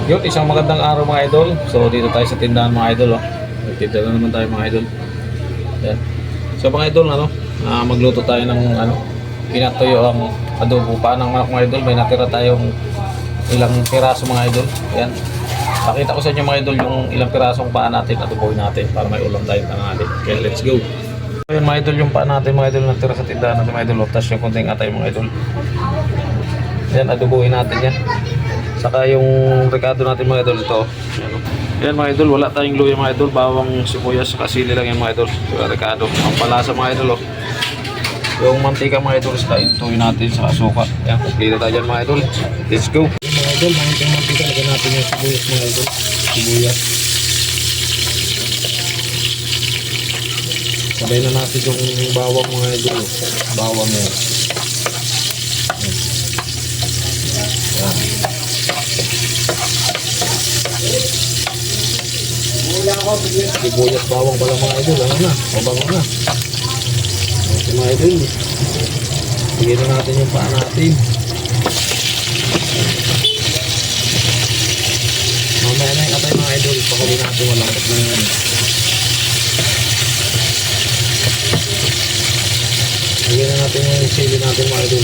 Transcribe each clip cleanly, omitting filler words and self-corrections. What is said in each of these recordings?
Yun, isang magandang araw mga idol. So dito tayo sa tindahan mga idol. Oh. Nagtinda na naman tayo mga idol. Yan. So mga idol, magluto tayo ng pinatuyo ang adobo pa ng manok mga idol. May natira tayong ilang piraso mga idol. Yan. Pakita ko sa inyo mga idol yung ilang pirasong paa natin, adobohin natin para may ulam tayo tanghali. Okay, let's go. So yun mga idol, yung paa natin mga idol natira sa tindahan natin mga idol. Tapos yung konting atay mga idol. Yan, adobohin natin yan. Saka yung rekado natin mga idol ito. Yan mga idol, wala tayong luya mga idol, bawang sibuyas, saka sili lang yan mga idol. Yung rekado, ang palasa mga idol. Oh. Yung mantika mga idol, saka ituyo natin sa suka. Yan, kumplito tayo dyan mga idol. Let's go. Yung mga idol, yung mantika, lagyan natin yung sibuyas mga idol. Sibuyas. Sabay na natin yung bawang mga idol. Bawang yan. Yan. Sibuyas bawang pala mga idol, mabango na. Okay mga idol, bigyan na natin yung paa natin. Mamaya na yung atay mga idol, pakuli natin malambot na yan. Bigyan na natin yung sili natin mga idol,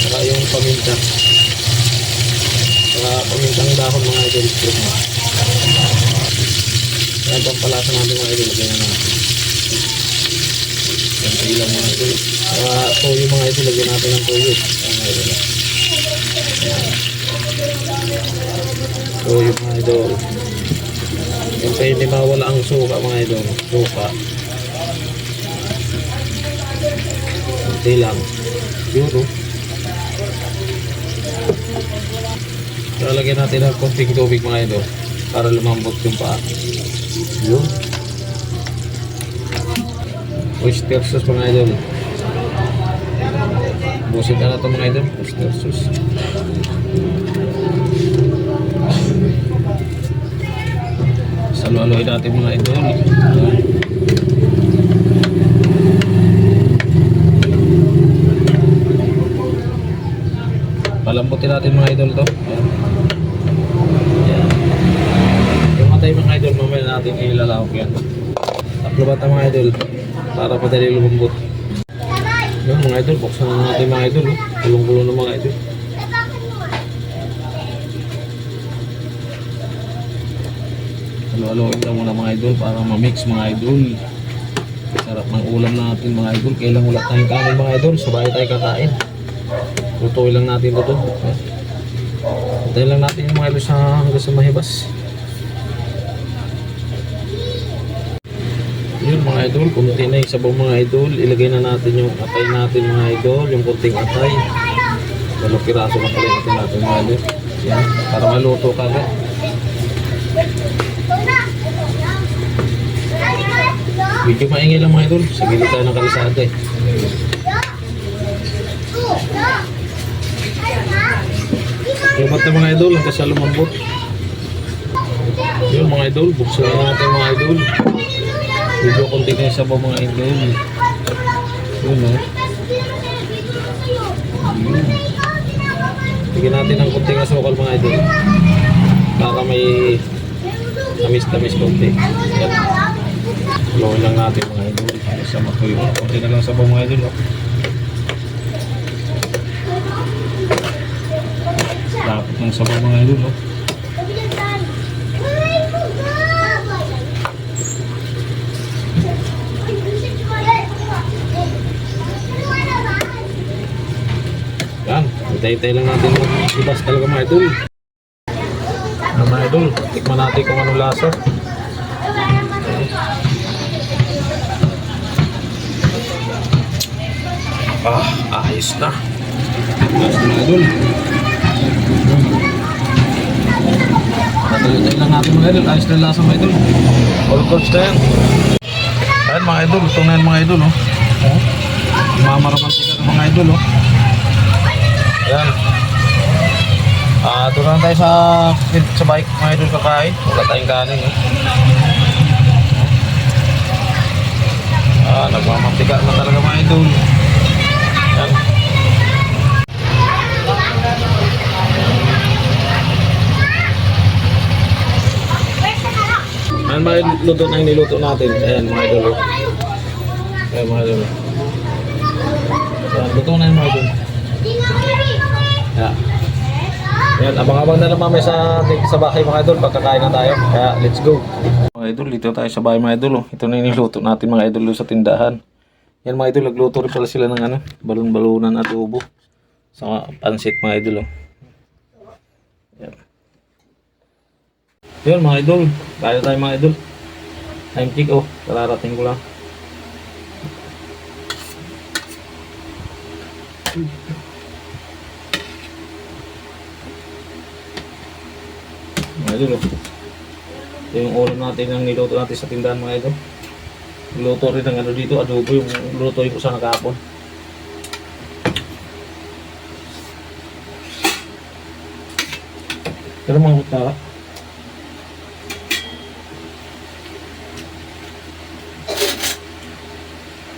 saka yung paminta, saka pamintang dahon mga idol. Yan pang palasa natin mga idol, lagyan na natin. Yan ilang mga idol. Toyo mga idol, lagyan natin ng toyo. Yan mga idol. Toyo mga idol. Yan pa hindi mawala ang suka mga idol. Suka. Kunti lang. Yuro. Kaya lagyan natin ng konting tubig mga idol para lumambot yung paa. Yun. Oyster sauce mga idol. Busit na ito mga idol. Oyster sauce. Salo-aloy natin mga idol. Palambutin natin mga idol to. Tayo mga idol, mamaya natin ilalawak yan. Tatlo bata mga idol para padali lumambot. Yan mga idol, buksan na natin mga idol. Kulong-kulong na mga idol. Halo-haloin lang muna mga idol para ma-mix mga idol. Sarap ng ulam natin mga idol. Kailang wala tayong kanin mga idol, sabay tayo kakain. Lutuin lang natin ito. Hintayin lang natin yung mga idol hanggang sa mahibas. Yun mga idol, kunti na yung sabaw mga idol. Ilagay na natin yung atay natin mga idol, yung kunting atay. Dalawang piraso na pala yung atay natin mga idol. Yan, para maluto kagad. Medyo maingay lang mga idol, sa gilid tayo ng kalisada eh. Lumat na mga idol, hanggang sa lumambot. Yun mga idol, buksan na natin mga idol. Medyo konti na yung sabaw mga idol. Yun o. Bigyan natin ng konting asukal mga idol. Para may tamis-tamis konti. Yan. Lawin lang natin mga idol. Sa matuyo. Konti na lang sabaw mga idol. Dapat ng sabaw mga idol. Yan, hintay-hintay lang natin mag-ibas talaga mga idol. Mga idol, tikman natin kung anong lasa. Ayos na. Ayos na mga idol. Hintay-hintay lang natin mga idol. Ayos na lasa mga idol. All goods na yan. Ayan mga idol, ito na yan mga idol. Mamaramantika ng mga idol. Yan. Doon lang tayo sa bike mga idol kakain. Wala tayong kanin. Nagmamantika na talaga mga idol. Yan. Yan mga luto na yung niluto natin. Ayan mga idol. Ayan mga idol. Ayan, luto na yung mga idol. Ayan. Ayan, abang-abang na lang mamaya sa bahay mga idol. Pagkakain na tayo. Kaya let's go. Mga idol, dito tayo sa bahay mga idol. Ito na yung niluto natin mga idol sa tindahan. Yan mga idol, nagluto rin pala sila ng balon-balunan at ubo. Sa pansit mga idol. Yan. Yun mga idol, kaya tayo mga idol. Time check kararating ko lang. Mga idol ito yung ulam natin ang niluto natin sa tindahan mga idol. Niluto rin ng dito, adobo yung luto ko sa nakapon. Pero mga kutara.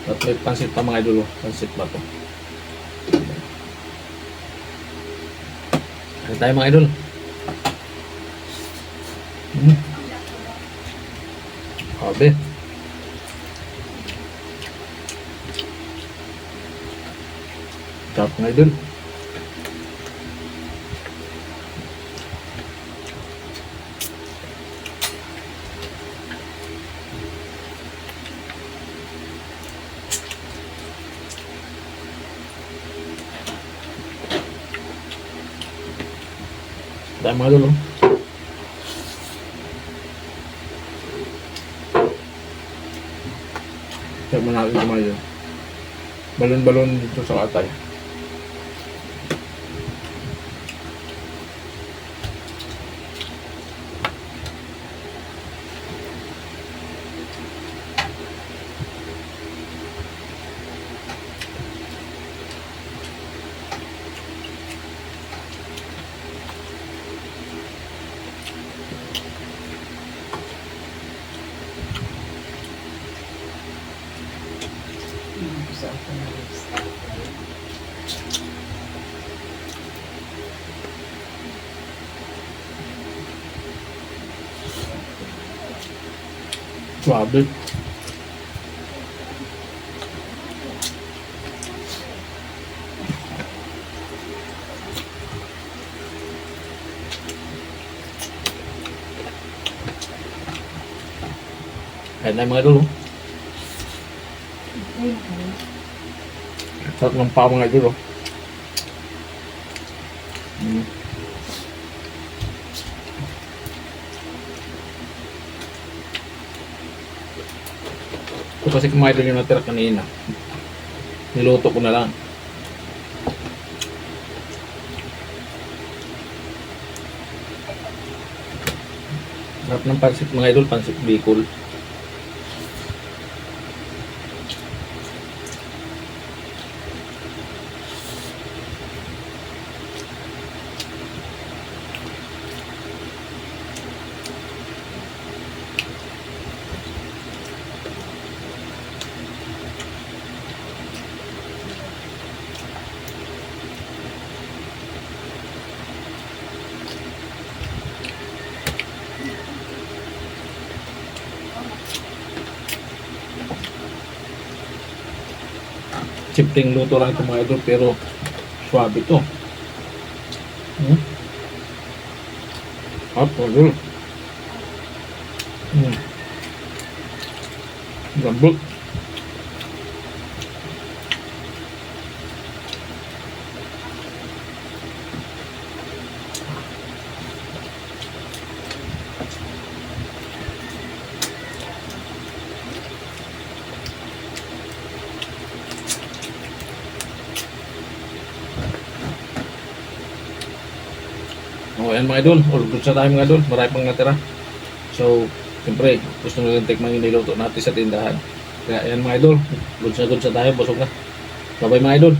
At may pansit pa mga idol. Pansit ba to? Ano tayo mga idol? Sabi. Sarap mga idol. Dahil mga idol Sarap na natin kumain. Balon-balon dito sa atay. Suabe. Ayan na mga idol. Sarap ng pa mga idol. Ito kasi kumain doon yung natira kanina. Niluto ko na lang. Sarap ng pansit mga idol, pansit Bicol. Simpleng luto lang ito mga idol pero swabe ito. Hot idol. Lambot. Ayan mga idol, all good sa tayo mga idol, marami pang natira. So, siyempre, gusto nyo rin tikman yung niluto natin sa tindahan. Kaya ayan mga idol, good sa tayo, busog na. Bye bye mga idol.